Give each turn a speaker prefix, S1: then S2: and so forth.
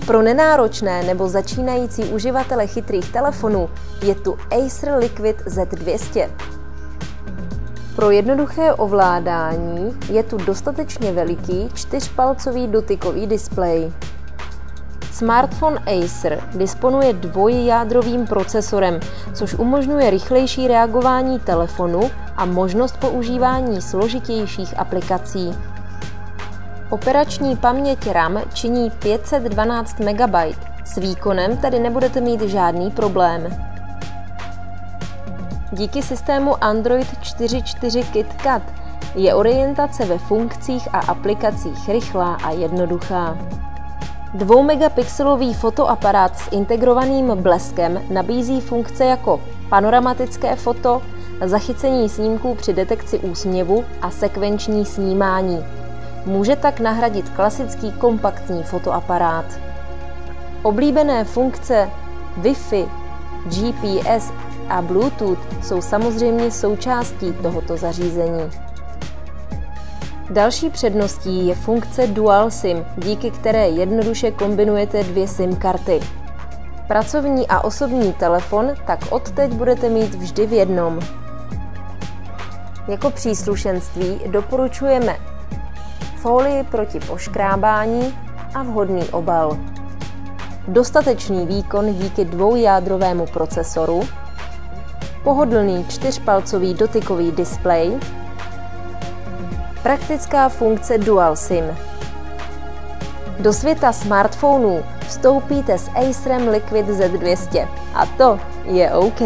S1: Pro nenáročné nebo začínající uživatele chytrých telefonů je tu Acer Liquid Z200. Pro jednoduché ovládání je tu dostatečně veliký 4palcový dotykový displej. Smartphone Acer disponuje dvojjádrovým procesorem, což umožňuje rychlejší reagování telefonu a možnost používání složitějších aplikací. Operační paměť RAM činí 512 MB, s výkonem tedy nebudete mít žádný problém. Díky systému Android 4.4 KitKat je orientace ve funkcích a aplikacích rychlá a jednoduchá. 2megapixelový fotoaparát s integrovaným bleskem nabízí funkce jako panoramatické foto, zachycení snímků při detekci úsměvu a sekvenční snímání. Může tak nahradit klasický kompaktní fotoaparát. Oblíbené funkce Wi-Fi, GPS a Bluetooth jsou samozřejmě součástí tohoto zařízení. Další předností je funkce Dual SIM, díky které jednoduše kombinujete dvě SIM karty. Pracovní a osobní telefon tak odteď budete mít vždy v jednom. Jako příslušenství doporučujeme folii proti poškrábání a vhodný obal. Dostatečný výkon díky dvoujádrovému procesoru, pohodlný 4palcový dotykový displej, praktická funkce Dual SIM. Do světa smartphonů vstoupíte s Acerem Liquid Z200 a to je OK.